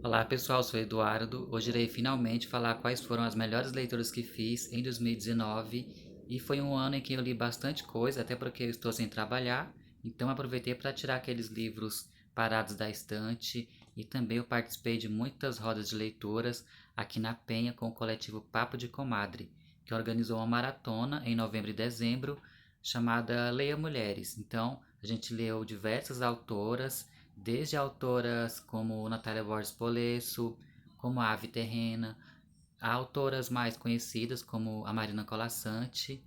Olá pessoal, sou Eduardo. Hoje irei finalmente falar quais foram as melhores leituras que fiz em 2019 e foi um ano em que eu li bastante coisa, até porque eu estou sem trabalhar, então aproveitei para tirar aqueles livros parados da estante e também eu participei de muitas rodas de leituras aqui na Penha com o coletivo Papo de Comadre, que organizou uma maratona em novembro e dezembro chamada Leia Mulheres. Então a gente leu diversas autoras desde autoras como Natália Borges Polesso, como a Ave Terrena, a autoras mais conhecidas como a Marina Colasanti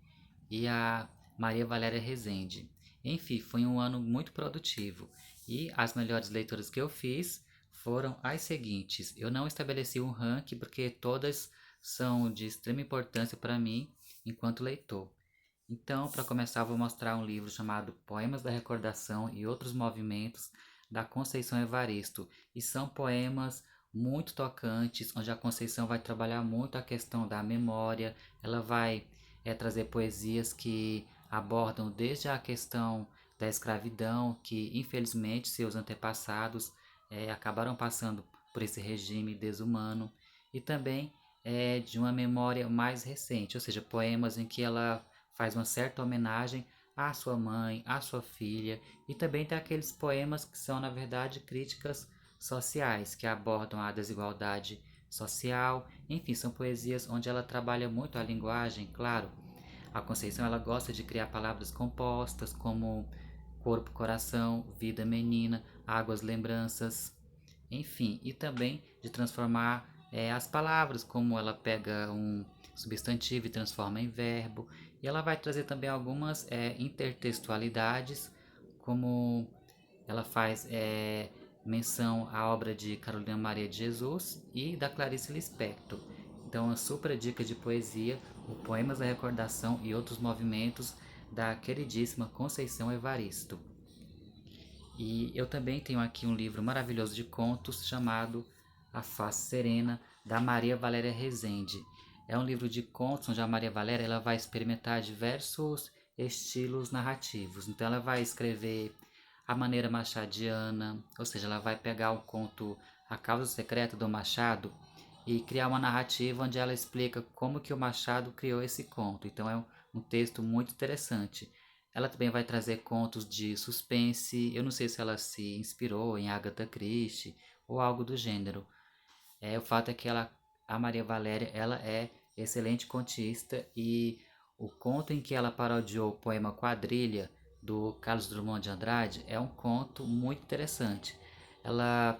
e a Maria Valéria Rezende. Enfim, foi um ano muito produtivo e as melhores leituras que eu fiz foram as seguintes. Eu não estabeleci um ranking porque todas são de extrema importância para mim enquanto leitor. Então, para começar, eu vou mostrar um livro chamado Poemas da Recordação e Outros Movimentos, da Conceição Evaristo. E são poemas muito tocantes, onde a Conceição vai trabalhar muito a questão da memória, ela vai trazer poesias que abordam desde a questão da escravidão, que infelizmente seus antepassados acabaram passando por esse regime desumano, e também de uma memória mais recente, ou seja, poemas em que ela faz uma certa homenagem à sua mãe, à sua filha, e também tem aqueles poemas que são, na verdade, críticas sociais, que abordam a desigualdade social. Enfim, são poesias onde ela trabalha muito a linguagem, claro. A Conceição ela gosta de criar palavras compostas como corpo, coração, vida, menina, águas, lembranças, enfim, e também de transformar as palavras, como ela pega um substantivo e transforma em verbo, e ela vai trazer também algumas intertextualidades, como ela faz menção à obra de Carolina Maria de Jesus e da Clarice Lispector. Então, uma super dica de poesia, o Poemas da Recordação e Outros Movimentos, da queridíssima Conceição Evaristo. E eu também tenho aqui um livro maravilhoso de contos chamado A Face Serena, da Maria Valéria Rezende. É um livro de contos onde a Maria Valéria ela vai experimentar diversos estilos narrativos. Então ela vai escrever a maneira machadiana, ou seja, ela vai pegar o conto A Causa Secreta do Machado e criar uma narrativa onde ela explica como que o Machado criou esse conto. Então é um texto muito interessante. Ela também vai trazer contos de suspense. Eu não sei se ela se inspirou em Agatha Christie ou algo do gênero. O fato é que a Maria Valéria, ela é excelente contista e o conto em que ela parodiou o poema Quadrilha do Carlos Drummond de Andrade é um conto muito interessante. Ela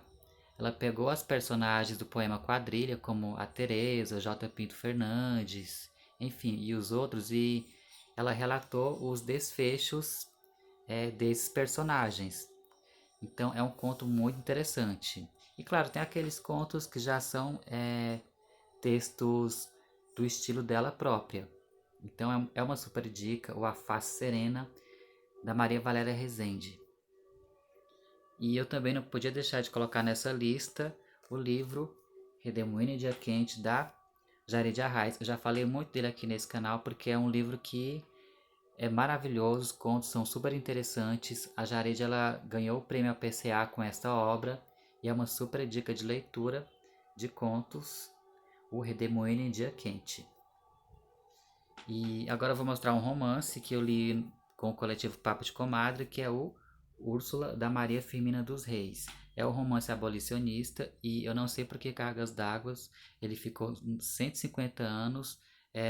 ela pegou as personagens do poema Quadrilha, como a Teresa, J. Pinto Fernandes, enfim, e os outros, e ela relatou os desfechos desses personagens. Então é um conto muito interessante. E claro, tem aqueles contos que já são textos do estilo dela própria. Então é uma super dica, o A Face Serena, da Maria Valéria Rezende. E eu também não podia deixar de colocar nessa lista o livro Redemoinho Dia Quente, da Jared Arraes. Eu já falei muito dele aqui nesse canal porque é um livro que é maravilhoso, os contos são super interessantes. A Jared ela ganhou o prêmio APCA com esta obra e é uma super dica de leitura de contos, O Redemoinho em Dia Quente. E agora eu vou mostrar um romance que eu li com o coletivo Papo de Comadre, que é o Úrsula, da Maria Firmina dos Reis. É um romance abolicionista e eu não sei por que cargas d'água ele ficou 150 anos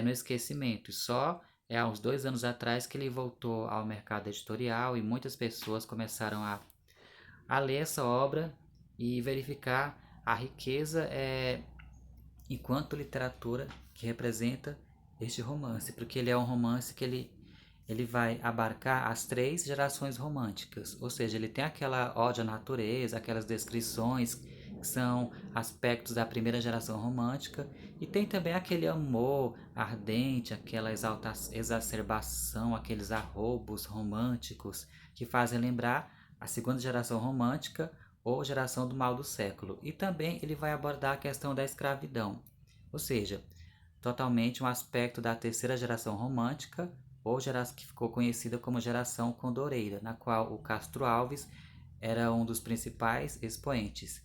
no esquecimento. E só há uns 2 anos atrás que ele voltou ao mercado editorial e muitas pessoas começaram a ler essa obra e verificar a riqueza enquanto literatura que representa este romance, porque ele é um romance que ele vai abarcar as 3 gerações românticas, ou seja, ele tem aquela ode à natureza, aquelas descrições que são aspectos da primeira geração romântica, e tem também aquele amor ardente, aquela exacerbação, aqueles arrobos românticos que fazem lembrar a segunda geração romântica ou geração do mal do século. E também ele vai abordar a questão da escravidão, ou seja, totalmente um aspecto da terceira geração romântica, ou geração que ficou conhecida como geração condoreira, na qual o Castro Alves era um dos principais expoentes.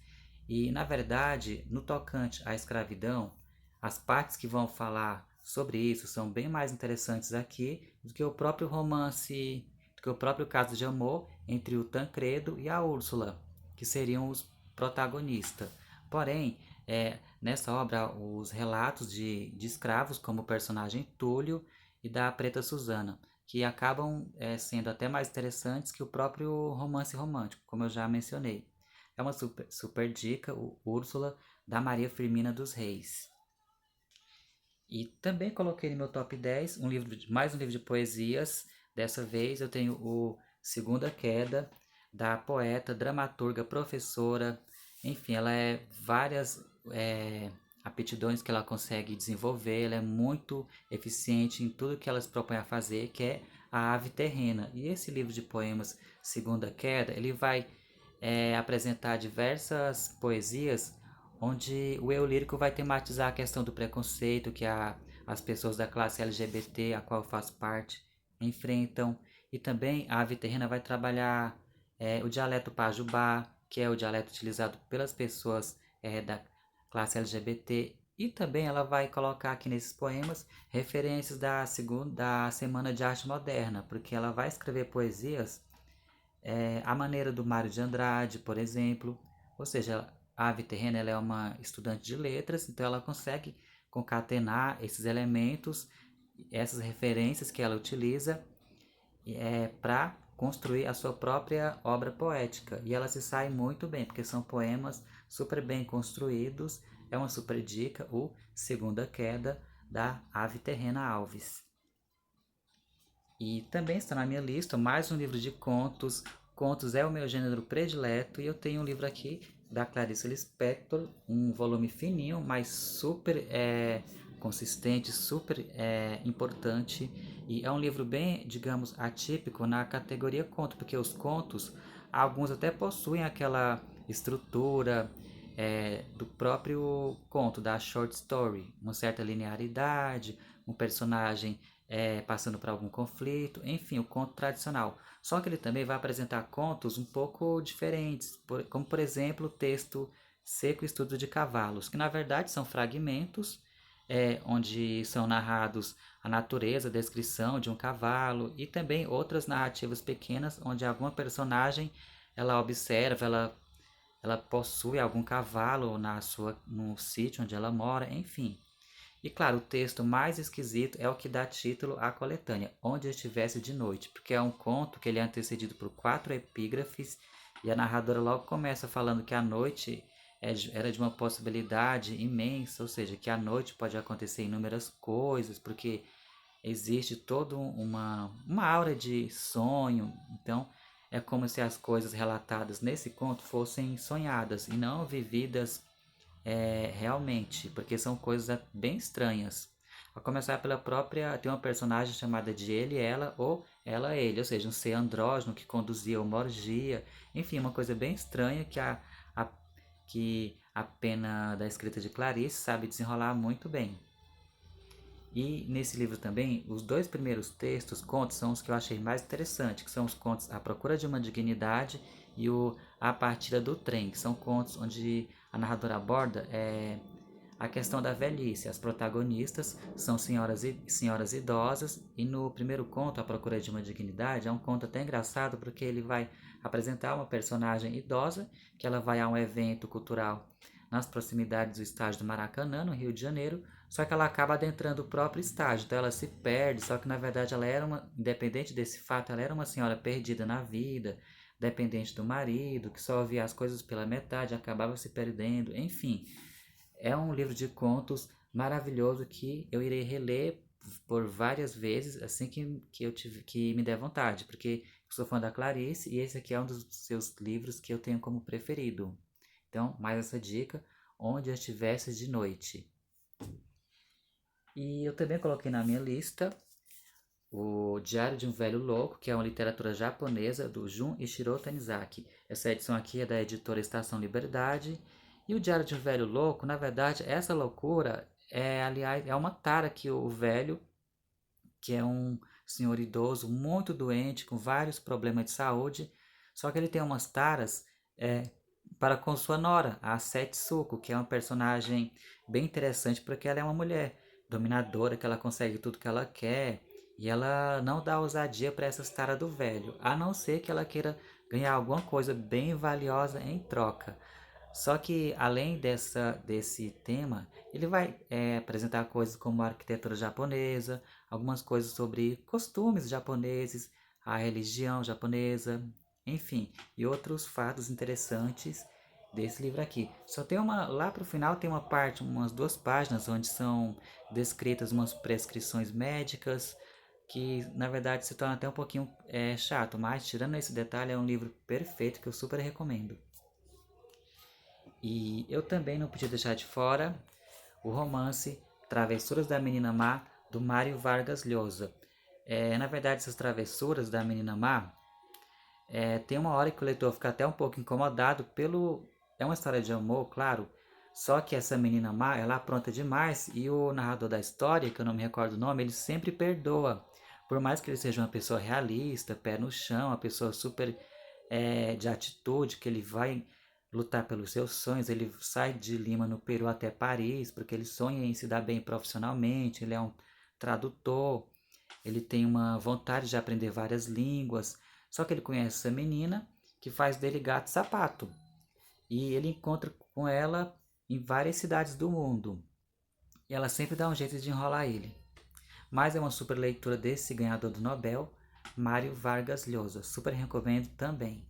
E, na verdade, no tocante à escravidão, as partes que vão falar sobre isso são bem mais interessantes aqui do que o próprio romance, do que o próprio caso de amor entre o Tancredo e a Úrsula, que seriam os protagonistas. Porém, nessa obra, os relatos de escravos, como o personagem Túlio e da Preta Susana, que acabam sendo até mais interessantes que o próprio romance romântico, como eu já mencionei. É uma super dica, o Úrsula, da Maria Firmina dos Reis. E também coloquei no meu top 10 mais um livro de poesias. Dessa vez eu tenho o Segunda Queda, da poeta, dramaturga, professora. Enfim, ela é várias aptidões que ela consegue desenvolver. Ela é muito eficiente em tudo que ela se propõe a fazer, que é a ave terrena. E esse livro de poemas, Segunda Queda, ele vai apresentar diversas poesias onde o eu lírico vai tematizar a questão do preconceito que as pessoas da classe LGBT, a qual eu faço parte, enfrentam. E também a ave terrena vai trabalhar o dialeto pajubá, que é o dialeto utilizado pelas pessoas da classe LGBT. E também ela vai colocar aqui nesses poemas referências da Semana de Arte Moderna, porque ela vai escrever poesias a maneira do Mário de Andrade, por exemplo. Ou seja, a Ave Terrena ela é uma estudante de letras, então ela consegue concatenar esses elementos, essas referências que ela utiliza para construir a sua própria obra poética. E ela se sai muito bem, porque são poemas super bem construídos. É uma super dica, o Segunda Queda, da Ave Terrena Alves. E também está na minha lista mais um livro de contos. Contos é o meu gênero predileto e eu tenho um livro aqui da Clarice Lispector, um volume fininho, mas super consistente, super importante. E é um livro bem, digamos, atípico na categoria conto, porque os contos, alguns até possuem aquela estrutura do próprio conto, da short story, uma certa linearidade, um personagem passando por algum conflito, enfim, o conto tradicional. Só que ele também vai apresentar contos um pouco diferentes, como por exemplo o texto Seco Estudo de Cavalos, que na verdade são fragmentos onde são narrados a natureza, a descrição de um cavalo e também outras narrativas pequenas onde alguma personagem ela observa, ela possui algum cavalo no sítio onde ela mora, enfim. E claro, o texto mais esquisito é o que dá título à coletânea, Onde Estivesse de Noite, porque é um conto que ele é antecedido por 4 epígrafes e a narradora logo começa falando que a noite era de uma possibilidade imensa, ou seja, que a noite pode acontecer inúmeras coisas, porque existe toda uma aura de sonho. Então, é como se as coisas relatadas nesse conto fossem sonhadas e não vividas realmente, porque são coisas bem estranhas. A começar pela própria, tem uma personagem chamada de ele, ela ou ela, ele, ou seja, um ser andrógeno que conduzia uma orgia, enfim, uma coisa bem estranha a, que a pena da escrita de Clarice sabe desenrolar muito bem. E nesse livro também, os dois primeiros textos, contos, são os que eu achei mais interessantes, que são os contos A Procura de uma Dignidade e o A Partida do Trem, que são contos onde a narradora aborda a questão da velhice. As protagonistas são senhoras idosas e no primeiro conto, A Procura de uma Dignidade, é um conto até engraçado porque ele vai apresentar uma personagem idosa que ela vai a um evento cultural nas proximidades do estádio do Maracanã, no Rio de Janeiro, só que ela acaba adentrando o próprio estágio, então ela se perde, só que na verdade ela era independente desse fato, ela era uma senhora perdida na vida, dependente do marido, que só via as coisas pela metade, acabava se perdendo, enfim. É um livro de contos maravilhoso que eu irei reler por várias vezes assim que me der vontade, porque eu sou fã da Clarice e esse aqui é um dos seus livros que eu tenho como preferido. Então, mais essa dica, Onde Eu Estivesse de Noite. E eu também coloquei na minha lista o Diário de um Velho Louco, que é uma literatura japonesa do Jun Ichiro Tanizaki. Essa edição aqui é da editora Estação Liberdade. E o Diário de um Velho Louco, na verdade, essa loucura aliás, é uma tara que o velho, que é um senhor idoso muito doente, com vários problemas de saúde, só que ele tem umas taras para com sua nora, a Setsuko, que é uma personagem bem interessante porque ela é uma mulher dominadora, que ela consegue tudo que ela quer e ela não dá ousadia para essas taras do velho, a não ser que ela queira ganhar alguma coisa bem valiosa em troca. Só que além desse tema, ele vai apresentar coisas como a arquitetura japonesa, algumas coisas sobre costumes japoneses, a religião japonesa, enfim, e outros fatos interessantes desse livro aqui. Só tem lá para o final tem uma parte, umas 2 páginas, onde são descritas umas prescrições médicas, que na verdade se torna até um pouquinho chato, mas tirando esse detalhe é um livro perfeito que eu super recomendo. E eu também não podia deixar de fora o romance Travessuras da Menina Má, do Mário Vargas Llosa. Na verdade, essas travessuras da Menina Má, tem uma hora que o leitor fica até um pouco incomodado pelo... É uma história de amor, claro, só que essa menina má, ela apronta demais e o narrador da história, que eu não me recordo o nome, ele sempre perdoa. Por mais que ele seja uma pessoa realista, pé no chão, uma pessoa super de atitude, que ele vai lutar pelos seus sonhos, ele sai de Lima no Peru até Paris, porque ele sonha em se dar bem profissionalmente, ele é um tradutor, ele tem uma vontade de aprender várias línguas, só que ele conhece essa menina que faz dele gato sapato. E ele encontra com ela em várias cidades do mundo. E ela sempre dá um jeito de enrolar ele. Mas é uma super leitura desse ganhador do Nobel, Mário Vargas Llosa. Super recomendo também.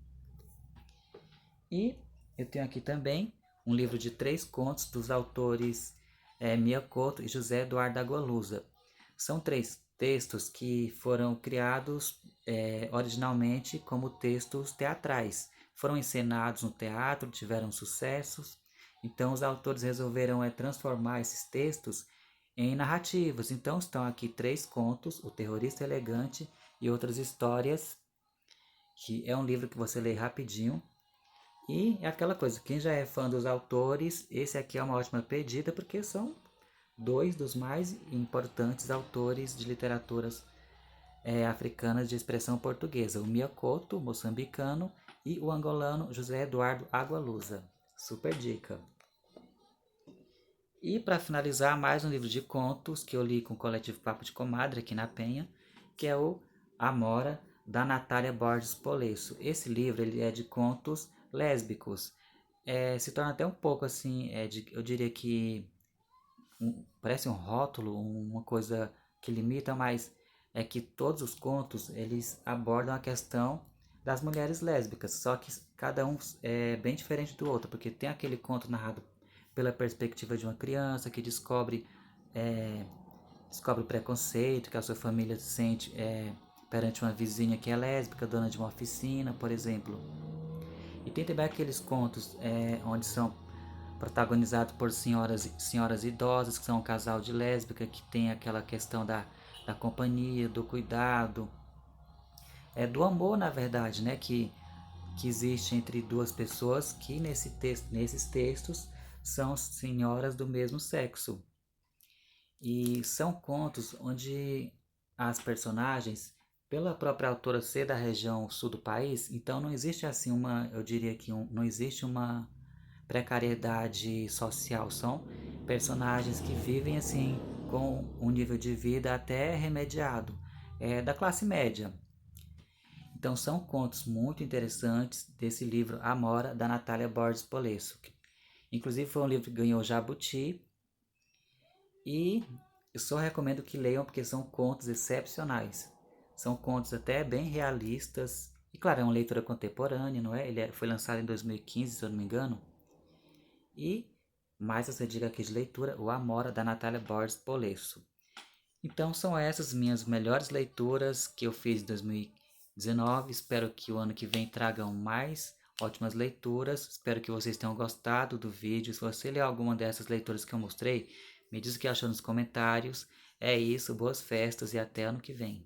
E eu tenho aqui também um livro de 3 contos dos autores Mia Couto e José Eduardo Agualusa. São 3 textos que foram criados originalmente como textos teatrais. Foram encenados no teatro, tiveram sucessos. Então os autores resolveram transformar esses textos em narrativas. Então estão aqui 3 contos, O Terrorista Elegante e outras histórias, que é um livro que você lê rapidinho. E é aquela coisa, quem já é fã dos autores, esse aqui é uma ótima pedida, porque são 2 dos mais importantes autores de literaturas africanas de expressão portuguesa, o Mia Couto, moçambicano, e o angolano José Eduardo Agualusa. Super dica. E para finalizar, mais um livro de contos que eu li com o coletivo Papo de Comadre aqui na Penha, que é o Amora, da Natália Borges Polesso. Esse livro ele é de contos lésbicos. Se torna até um pouco assim, eu diria que parece um rótulo, uma coisa que limita, mas é que todos os contos eles abordam a questão das mulheres lésbicas, só que cada um é bem diferente do outro, porque tem aquele conto narrado pela perspectiva de uma criança que descobre o preconceito que a sua família sente perante uma vizinha que é lésbica, dona de uma oficina, por exemplo. E tem também aqueles contos onde são protagonizados por senhoras idosas, que são um casal de lésbica, que tem aquela questão da companhia, do cuidado, do amor, na verdade, né, que existe entre 2 pessoas que nesses textos são senhoras do mesmo sexo. E são contos onde as personagens, pela própria autora ser da região sul do país, então não existe assim eu diria que não existe uma precariedade social. São personagens que vivem assim com um nível de vida até remediado, da classe média. Então são contos muito interessantes desse livro Amora, da Natália Borges Polesso. Inclusive foi um livro que ganhou Jabuti e eu só recomendo que leiam porque são contos excepcionais. São contos até bem realistas. E claro, é uma leitura contemporânea, não é? Ele foi lançado em 2015, se eu não me engano. E mais essa dica aqui de leitura, O Amora, da Natália Borges Polesso. Então são essas minhas melhores leituras que eu fiz em 2019. Espero que o ano que vem tragam mais ótimas leituras. Espero que vocês tenham gostado do vídeo. Se você leu alguma dessas leituras que eu mostrei, me diz o que achou nos comentários. É isso, boas festas e até ano que vem.